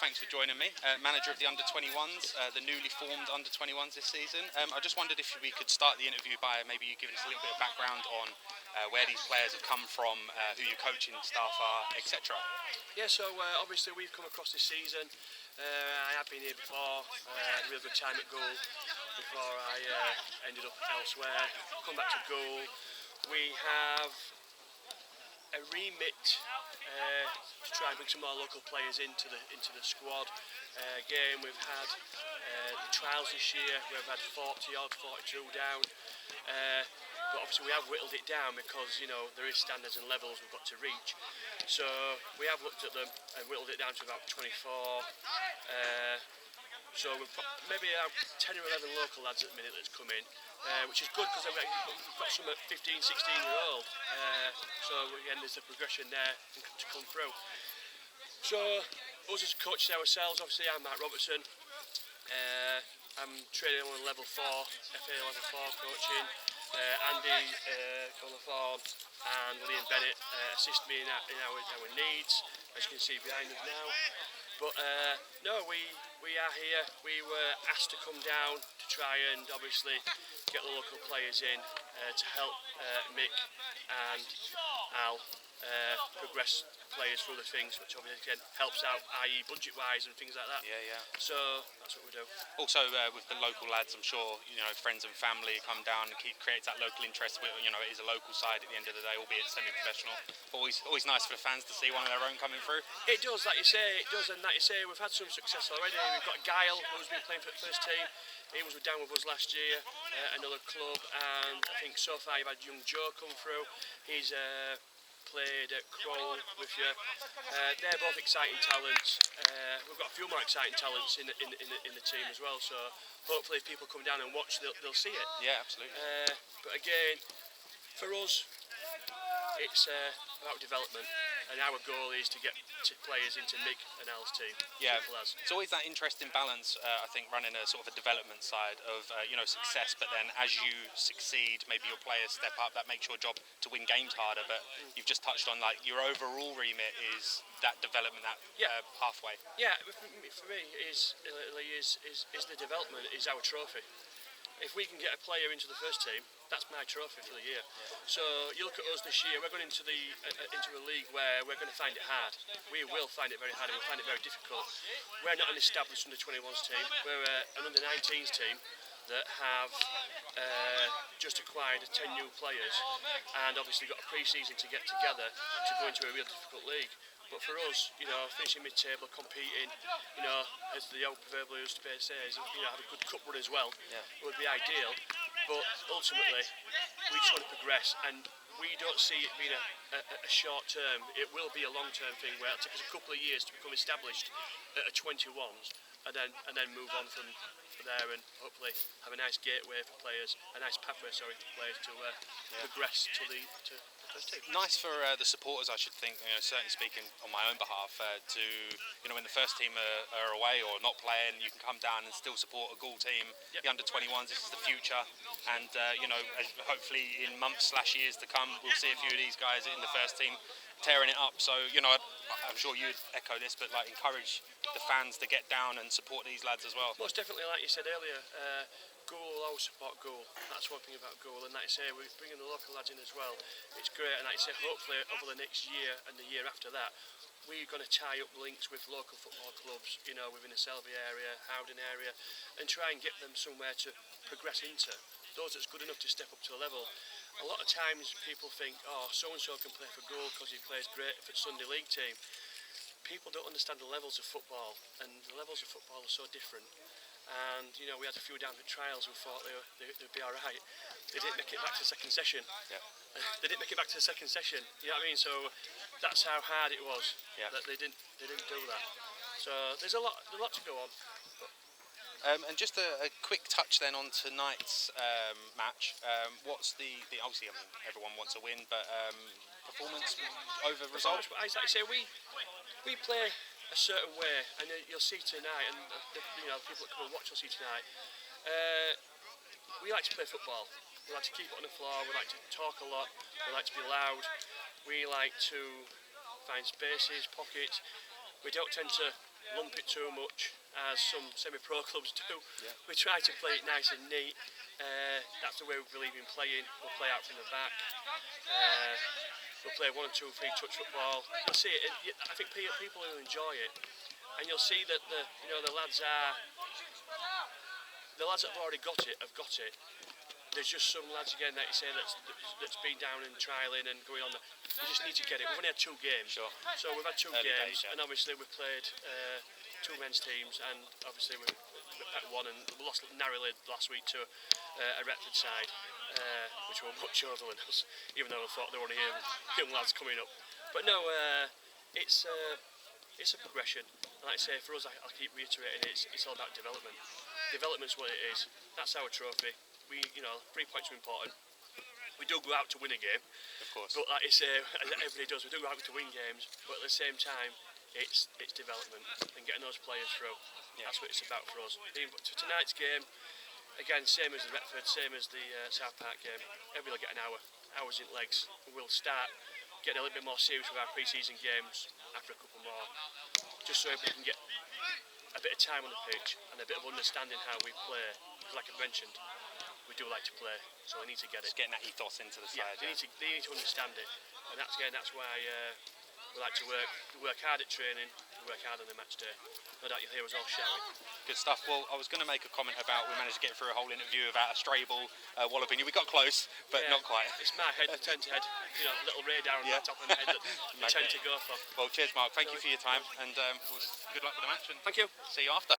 thanks for joining me. Manager of the Under-21s, the newly formed Under-21s this season. I just wondered if we could start the interview by maybe you giving us a little bit of background on where these players have come from, who your coaching staff are, etc. Yeah, so obviously we've come across this season. I have been here before, had a real good time at Goole before I ended up elsewhere. Come back to Goole. We have a remit to try and bring some more local players into the squad. Again, we've had trials this year. We've had 40 odd, 42 down. But obviously we have whittled it down because, you know, there is standards and levels we've got to reach. So we have looked at them and whittled it down to about 24. So we've got maybe about 10 or 11 local lads at the minute that's come in, which is good because we've got some at 15, 16-year-old. So again, there's a progression there to come through. So us as coaches ourselves, obviously I'm Mark Robertson. I'm training on level 4, FA level 4 coaching. Andy Golathorn and Liam Bennett assist me in our needs, as you can see behind us now. But no, we are here. We were asked to come down to try and obviously get the local players in to help Mick and Al progress players through the things, which obviously again helps out, i.e. budget-wise and things like that. Yeah. So that's what we do. Also, with the local lads, I'm sure friends and family come down and creates that local interest. It is a local side at the end of the day, albeit semi-professional. Always nice for the fans to see one of their own coming through. It does, like you say, it does, and like you say, we've had some success already. We've got Guile, who's been playing for the first team. He was down with us last year, another club, and I think so far you've had young Joe come through. He's played at Crowell with you. They're both exciting talents. We've got a few more exciting talents in the team as well. So hopefully, if people come down and watch, they'll see it. Yeah, absolutely. But again, for us, it's about development, and our goal is to get players into Mick and Al's team. Yeah, it's always that interesting balance. I think running a sort of a development side of success, but then as you succeed, maybe your players step up. That makes your job to win games harder. But you've just touched on like your overall remit is that development, that pathway. Yeah, for me, is the development is our trophy. If we can get a player into the first team, that's my trophy for the year. So you look at us this year, we're going into a league where we're going to find it hard. We will find it very hard and we'll find it very difficult. We're not an established under-21s team, we're an under-19s team that have just acquired 10 new players and obviously got a pre-season to get together to go into a real difficult league. But for us, finishing mid-table, competing, as the old proverbial used to say, have a good cup run as well, would be ideal. But ultimately, we just want to progress, and we don't see it being a short term. It will be a long-term thing where it'll take us a couple of years to become established at a 21s, and then move on from there and hopefully have a nice gateway for players, a nice pathway, for players to progress to the first team. Nice for the supporters, I should think. Certainly speaking on my own behalf, to when the first team are away or not playing, you can come down and still support a Goole team. Yep. The under-21s, this is the future, and hopefully in months/years to come, we'll see a few of these guys in the first team tearing it up. So I'm sure you'd echo this, but like encourage the fans to get down and support these lads as well. Most definitely, like you said earlier, Goole always support Goole. That's one thing about Goole, and like you say, we're bringing the local lads in as well. It's great, and like you say, hopefully over the next year and the year after that, we're going to tie up links with local football clubs, within the Selby area, Howden area, and try and get them somewhere to progress into. Those that's good enough to step up to a level. A lot of times people think, so-and-so can play for Goole because he plays great for the Sunday League team. People don't understand the levels of football, and the levels of football are so different. And we had a few down at trials who thought they'd be all right. They didn't make it back to the second session. Yeah. They didn't make it back to the second session. You know what I mean? So that's how hard it was. Yeah. That they didn't do that. So there's a lot to go on. And just a quick touch then on tonight's match. What's the obviously, everyone wants a win, but performance over result? Like I say, we play a certain way, and you'll see tonight, and the people that come and watch will see tonight. We like to play football. We like to keep it on the floor. We like to talk a lot. We like to be loud. We like to find spaces, pockets. We don't tend to lump it too much, as some semi-pro clubs do. Yeah. We try to play it nice and neat. That's the way we believe in playing. We'll play out from the back. We'll play 1 and 2, 3 touch football. You'll see it. I think people will enjoy it, and you'll see that the lads that have already got it have got it. There's just some lads again that you say that's been down and trialling and going on. We just need to get it. We've only had 2 games, Sure. so we've had 2 Early games, days, yeah. and obviously we've played 2 men's teams, and obviously we've had 1 and we lost narrowly last week to a Retford side, which were much over than us, even though I thought they were only young lads coming up. But no, it's a progression. Like I say, for us, I'll keep reiterating, it's all about development. Development's what it is. That's our trophy. 3 points are important. We do go out to win a game, Of course. but like I say, as everybody does, we do go out to win games. But at the same time, it's development and getting those players through. Yeah. That's what it's about for us. Tonight's game, again, same as the Retford, same as the South Park game. Everybody will get an hours in legs. We'll start getting a little bit more serious with our pre-season games after a couple more, just so everybody can get a bit of time on the pitch and a bit of understanding how we play. Like I mentioned, we do like to play, so we need to get it. Just getting that ethos into the side. They need to understand it, and that's why we like to work hard at training, work hard on the match day. No doubt you'll hear us all shouting. Good stuff. Well, I was going to make a comment about we managed to get through a whole interview about a stray ball walloping you. We got close, but not quite. It's my head, the tend to head, little radar on the top of my head that we tend to go for. Well, cheers, Mark. Thank you for your time, and good luck with the match. And Thank you. see you after.